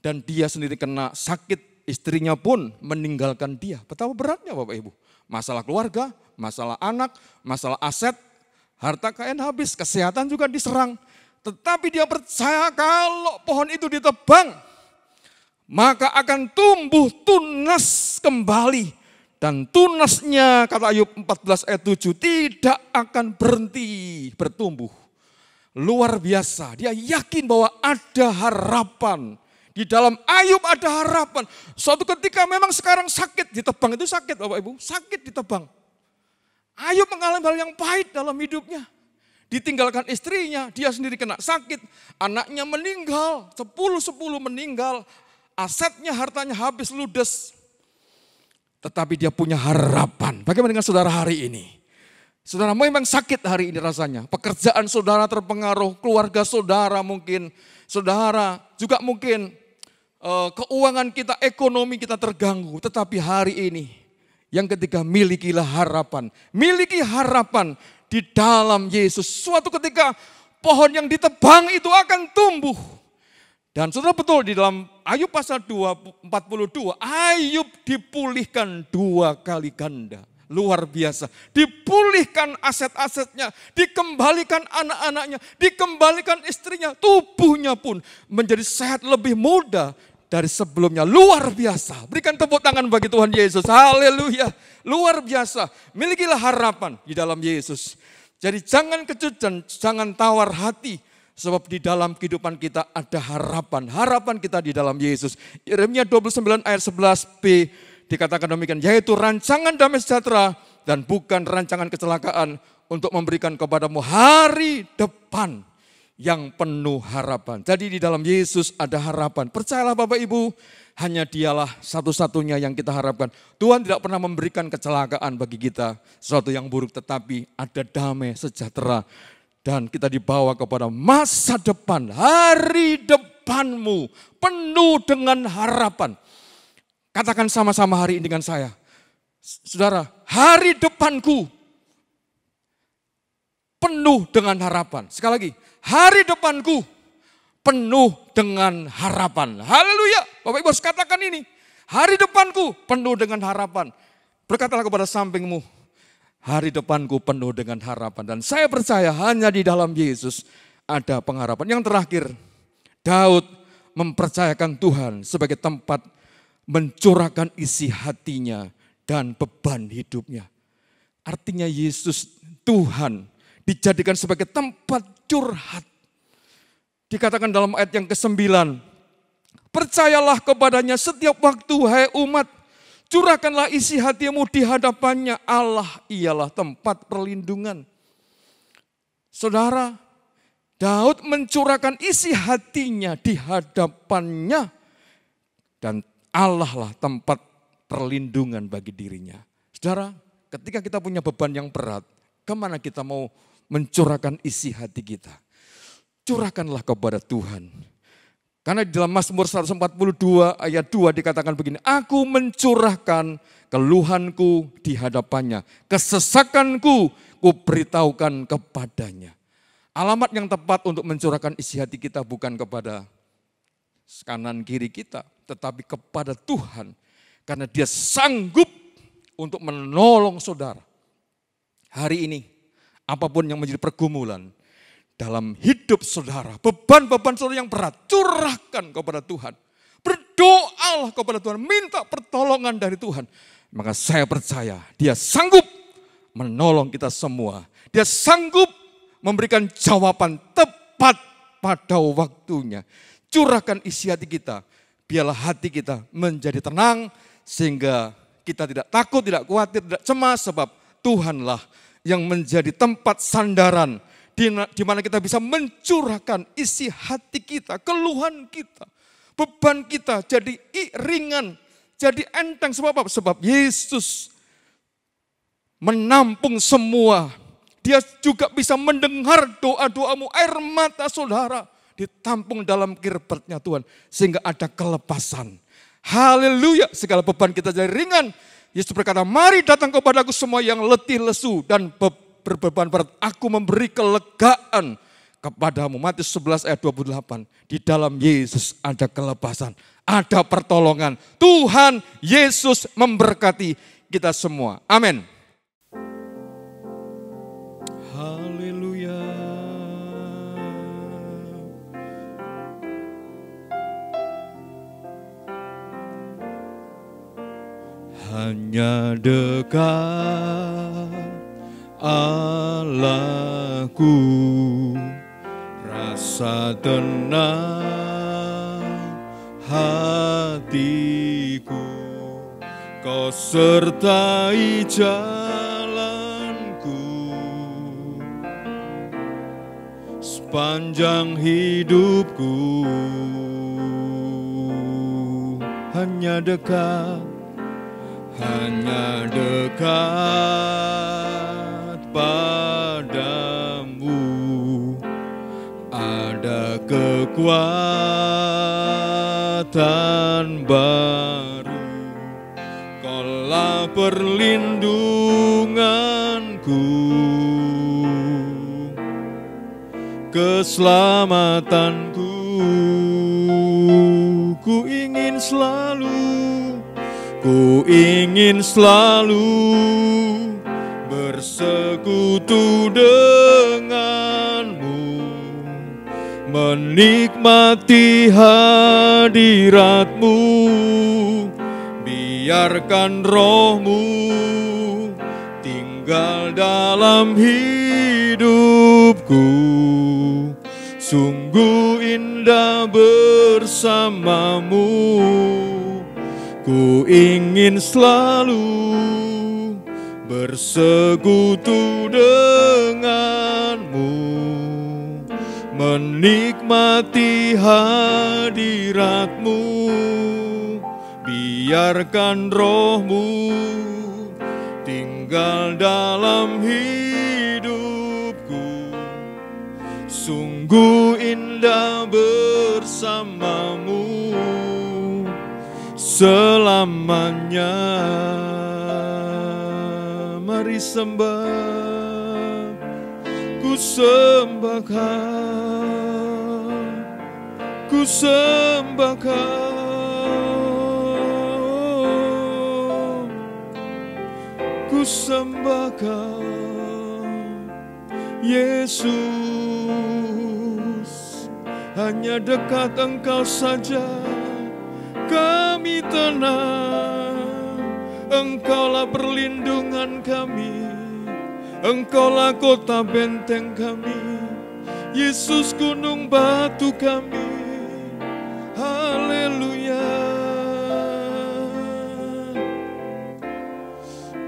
Dan dia sendiri kena sakit, istrinya pun meninggalkan dia. Betapa beratnya Bapak Ibu. Masalah keluarga, masalah anak, masalah aset, harta kekayaan habis, kesehatan juga diserang. Tetapi dia percaya kalau pohon itu ditebang, maka akan tumbuh tunas kembali. Dan tunasnya, kata Ayub 14 ayat 7, tidak akan berhenti bertumbuh. Luar biasa, dia yakin bahwa ada harapan. Di dalam Ayub ada harapan. Suatu ketika memang sekarang sakit, ditebang itu sakit Bapak Ibu, sakit ditebang. Ayub mengalami hal yang pahit dalam hidupnya. Ditinggalkan istrinya, dia sendiri kena sakit. Anaknya meninggal, 10 meninggal. Asetnya, hartanya habis, ludes. Tetapi dia punya harapan. Bagaimana dengan saudara hari ini? Saudara memang sakit hari ini rasanya. Pekerjaan saudara terpengaruh, keluarga saudara mungkin. Saudara juga mungkin keuangan kita, ekonomi kita terganggu. Tetapi hari ini yang ketiga, milikilah harapan. Miliki harapan di dalam Yesus. Suatu ketika pohon yang ditebang itu akan tumbuh. Dan saudara betul di dalam Ayub pasal 42, Ayub dipulihkan 2 kali ganda. Luar biasa. Dipulihkan aset-asetnya, dikembalikan anak-anaknya, dikembalikan istrinya. Tubuhnya pun menjadi sehat lebih muda dari sebelumnya. Luar biasa. Berikan tepuk tangan bagi Tuhan Yesus. Haleluya. Luar biasa. Milikilah harapan di dalam Yesus. Jadi jangan kecut dan jangan tawar hati. Sebab di dalam kehidupan kita ada harapan. Harapan kita di dalam Yesus. Yeremia 29 ayat 11b dikatakan demikian. Yaitu rancangan damai sejahtera dan bukan rancangan kecelakaan. Untuk memberikan kepadamu hari depan yang penuh harapan. Jadi di dalam Yesus ada harapan. Percayalah Bapak Ibu, hanya dialah satu-satunya yang kita harapkan. Tuhan tidak pernah memberikan kecelakaan bagi kita. Sesuatu yang buruk, tetapi ada damai sejahtera. Dan kita dibawa kepada masa depan, hari depanmu penuh dengan harapan. Katakan sama-sama hari ini dengan saya. Saudara, hari depanku penuh dengan harapan. Sekali lagi, hari depanku penuh dengan harapan. Haleluya. Bapak Ibu harus katakan ini. Hari depanku penuh dengan harapan. Berkatalah kepada sampingmu. Hari depanku penuh dengan harapan. Dan saya percaya hanya di dalam Yesus ada pengharapan. Yang terakhir, Daud mempercayakan Tuhan sebagai tempat mencurahkan isi hatinya dan beban hidupnya. Artinya Yesus Tuhan dijadikan sebagai tempat curhat. Dikatakan dalam ayat yang ke-9, percayalah kepadanya setiap waktu, hai umat, curahkanlah isi hatimu di hadapannya, Allah ialah tempat perlindungan. Saudara, Daud mencurahkan isi hatinya di hadapannya, dan Allah lah tempat perlindungan bagi dirinya. Saudara, ketika kita punya beban yang berat, kemana kita mau mencurahkan isi hati kita? Curahkanlah kepada Tuhan. Karena di dalam Mazmur 142 ayat 2 dikatakan begini, aku mencurahkan keluhanku di hadapannya, kesesakanku ku beritahukan kepadanya. Alamat yang tepat untuk mencurahkan isi hati kita bukan kepada kanan kiri kita, tetapi kepada Tuhan. Karena Dia sanggup untuk menolong saudara. Hari ini, apapun yang menjadi pergumulan dalam hidup saudara, beban-beban saudara yang berat, curahkan kepada Tuhan. Berdoalah kepada Tuhan, minta pertolongan dari Tuhan. Maka saya percaya Dia sanggup menolong kita semua. Dia sanggup memberikan jawaban tepat pada waktunya. Curahkan isi hati kita, biarlah hati kita menjadi tenang, sehingga kita tidak takut, tidak khawatir, tidak cemas, sebab Tuhanlah yang menjadi tempat sandaran, di mana kita bisa mencurahkan isi hati kita, keluhan kita, beban kita jadi ringan, jadi enteng. Sebab apa? Sebab Yesus menampung semua. Dia juga bisa mendengar doa-doamu, air mata saudara ditampung dalam kirbatnya Tuhan, sehingga ada kelepasan. Haleluya, segala beban kita jadi ringan. Yesus berkata, mari datang kepadaku semua yang letih lesu dan berbeban berat, aku memberi kelegaan kepadamu. Matius 11 ayat 28. Di dalam Yesus ada kelepasan, ada pertolongan. Tuhan Yesus memberkati kita semua. Amin. Haleluya. Hanya dekat Allahku, rasa tenang hatiku, Kau sertai jalanku sepanjang hidupku. Hanya dekat padamu ada kekuatan baru. Kaulah perlindunganku, keselamatanku. Ku ingin selalu bersekutu denganmu, menikmati hadiratmu. Biarkan rohmu tinggal dalam hidupku. Sungguh indah bersamamu. Ku ingin selalu bersekutu denganmu, menikmati hadiratmu. Biarkan rohmu tinggal dalam hidupku. Sungguh indah bersamamu selamanya. Mari sembah, ku sembahkan, ku sembahkan, ku sembahkan. Yesus, hanya dekat Engkau saja kami tenang. Engkaulah perlindungan kami, Engkaulah kota benteng kami, Yesus gunung batu kami. Haleluya.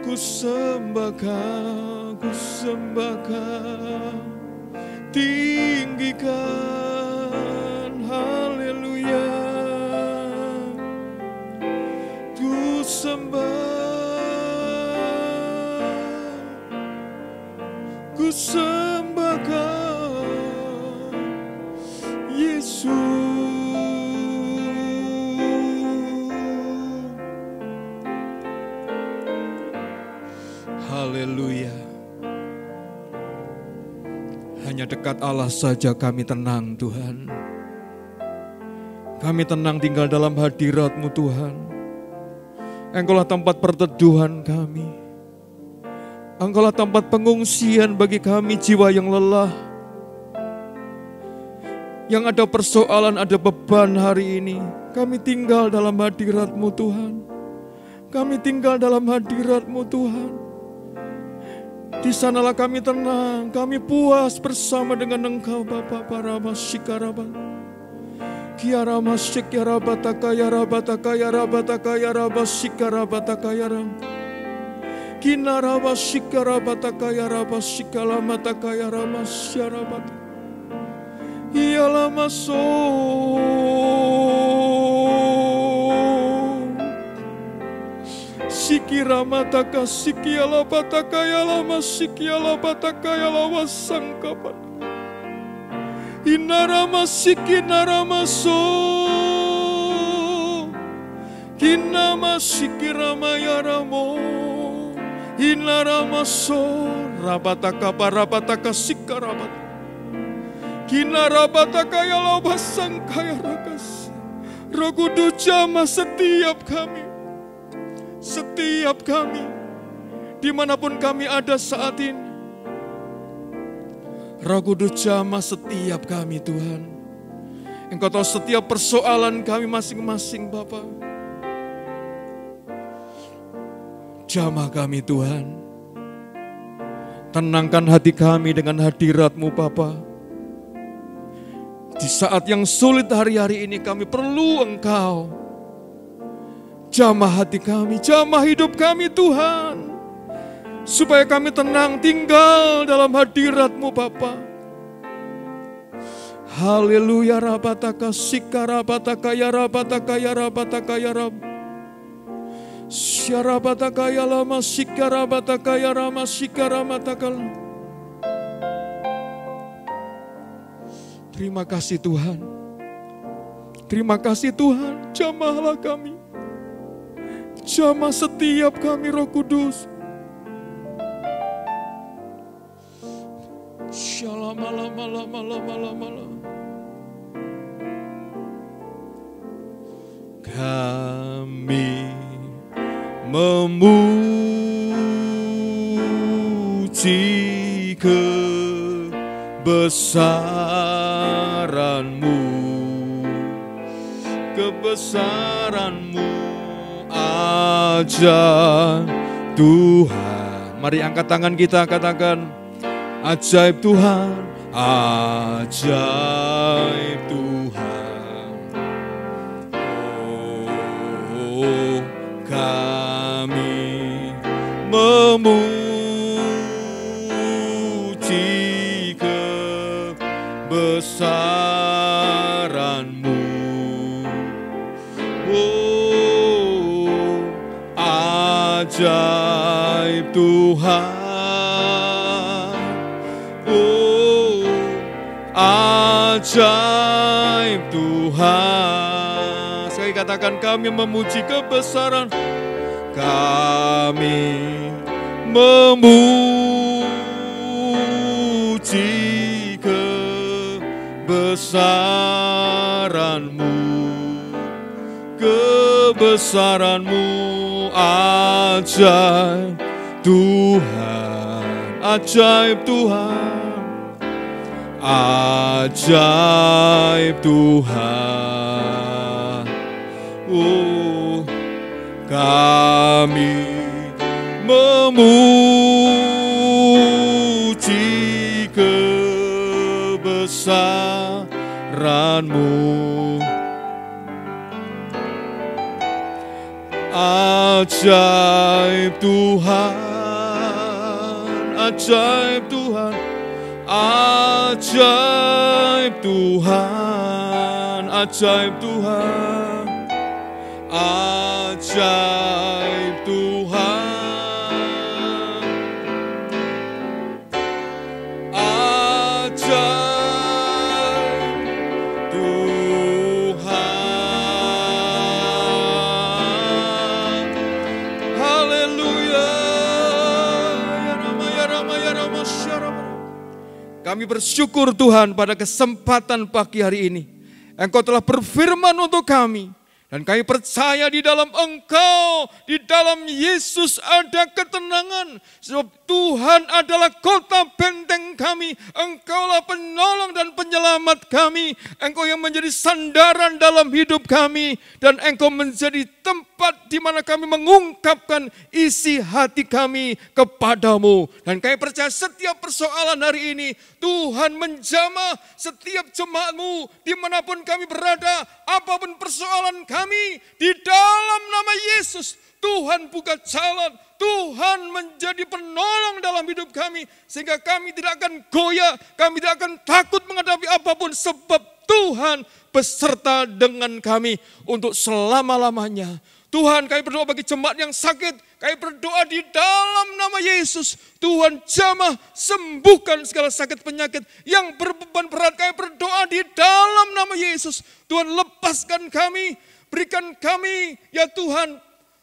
Ku sembahkan, tinggikan. Haleluya. Ku sembahkan Yesus. Haleluya. Hanya dekat Allah saja kami tenang, Tuhan. Kami tenang tinggal dalam hadirat-Mu, Tuhan. Engkaulah tempat perteduhan kami. Engkaulah tempat pengungsian bagi kami jiwa yang lelah, yang ada persoalan, ada beban hari ini. Kami tinggal dalam hadirat-Mu, Tuhan. Kami tinggal dalam hadirat-Mu, Tuhan. Di sanalah kami tenang, kami puas bersama dengan Engkau, Bapa. Paramasikarabat. Kiarama sikyarabataka yarabataka yarabataka yarabasikarabaka yaram. Kinaraba sikarabataka yarabasikalamatka yaramasyarabat. Iyalah Sikiramataka sikialabataka yalama sikialabataka yalawa sangkapat. Inarama sikinarama kinama sikirama yaramo. Inarama rabataka parabataka sikarabat. Kinarabataka yalawa sangkayarakas. Roh Kudus jamah setiap kami. Setiap kami, dimanapun kami ada saat ini. Roh Kudus jamah setiap kami, Tuhan. Engkau tahu setiap persoalan kami masing-masing, Bapa. Jamah kami, Tuhan. Tenangkan hati kami dengan hadirat-Mu, Bapa. Di saat yang sulit hari-hari ini kami perlu Engkau. Jamah hati kami, jamah hidup kami, Tuhan. Supaya kami tenang tinggal dalam hadirat-Mu, Bapa. Haleluya. Rabataka sikarabataka yarabataka yarabataka yarab. Syarabataka yalama sikarabataka yarama sikaramataka. Terima kasih, Tuhan. Terima kasih, Tuhan. Jamahlah kami. Jamah setiap kami, Roh Kudus. Kami memuji kebesaran-Mu, kebesaran-Mu ajaib Tuhan. Mari angkat tangan kita, katakan ajaib Tuhan, ajaib Tuhan. Oh, kami memuji kebesaran-Mu. Ajaib Tuhan, oh ajaib Tuhan. Sekali katakan, kami memuji kebesaran, kami memuji kebesaran-Mu, kebesaran-Mu ajaib Tuhan, ajaib Tuhan, ajaib Tuhan. Kami memuji kebesaran-Mu. Ajaib Tuhan, ajaib Tuhan, ajaib Tuhan, ajaib Tuhan, ajaib Tuhan, ajaib Tuhan. Haleluya. Ya Rama, ya Rama, ya Rama, Syarama. Kami bersyukur Tuhan pada kesempatan pagi hari ini. Engkau telah berfirman untuk kami. Dan kami percaya di dalam Engkau, di dalam Yesus ada ketenangan. Sebab Tuhan adalah kota benteng kami. Engkaulah penolong dan penyelamat kami. Engkau yang menjadi sandaran dalam hidup kami. Dan Engkau menjadi tempat di mana kami mengungkapkan isi hati kami kepadamu. Dan kami percaya setiap persoalan hari ini, Tuhan menjamah setiap jemaat-Mu dimanapun kami berada, apapun persoalan kami, di dalam nama Yesus, Tuhan buka jalan, Tuhan menjadi penolong dalam hidup kami, sehingga kami tidak akan goyah, kami tidak akan takut menghadapi apapun, sebab Tuhan beserta dengan kami untuk selama-lamanya. Tuhan, kami berdoa bagi jemaat yang sakit, kami berdoa di dalam nama Yesus. Tuhan jamah, sembuhkan segala sakit penyakit yang berbeban berat. Kami berdoa di dalam nama Yesus. Tuhan, lepaskan kami, berikan kami ya Tuhan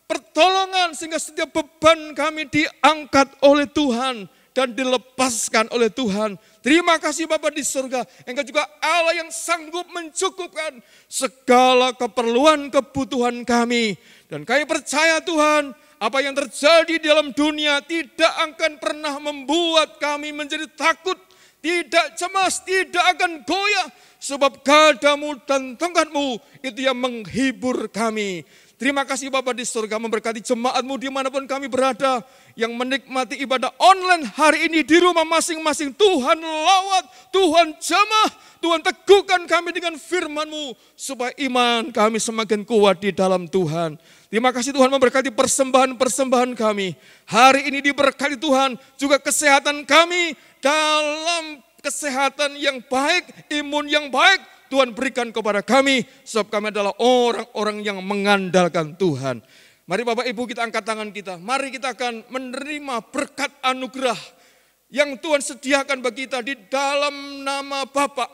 pertolongan sehingga setiap beban kami diangkat oleh Tuhan dan dilepaskan oleh Tuhan. Terima kasih Bapa di surga, Engkau juga Allah yang sanggup mencukupkan segala keperluan kebutuhan kami. Dan kami percaya Tuhan, apa yang terjadi di dalam dunia tidak akan pernah membuat kami menjadi takut, tidak cemas, tidak akan goyah. Sebab gadamu dan tongkatmu itu yang menghibur kami. Terima kasih Bapa di surga, memberkati jemaat-Mu dimanapun kami berada, yang menikmati ibadah online hari ini di rumah masing-masing. Tuhan lawat, Tuhan jamah, Tuhan teguhkan kami dengan firman-Mu, supaya iman kami semakin kuat di dalam Tuhan. Terima kasih Tuhan, memberkati persembahan-persembahan kami. Hari ini diberkati Tuhan, juga kesehatan kami dalam kesehatan yang baik, imun yang baik, Tuhan berikan kepada kami, sebab kami adalah orang-orang yang mengandalkan Tuhan. Mari Bapak Ibu kita angkat tangan kita, mari kita akan menerima berkat anugerah yang Tuhan sediakan bagi kita di dalam nama Bapa,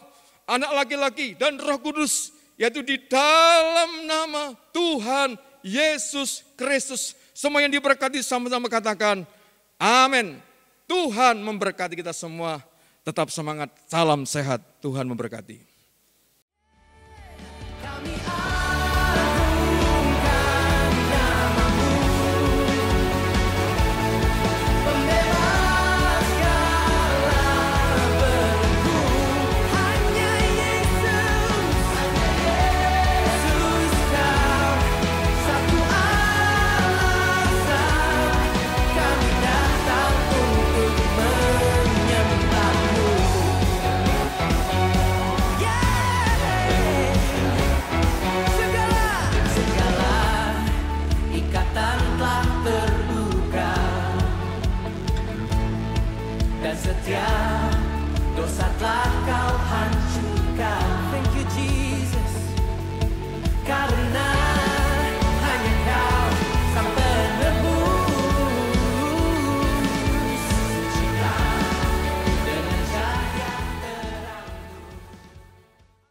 Anak laki-laki dan Roh Kudus, yaitu di dalam nama Tuhan Yesus Kristus. Semua yang diberkati sama-sama katakan amin. Tuhan memberkati kita semua, tetap semangat, salam sehat, Tuhan memberkati. Setiap dosa telah Kau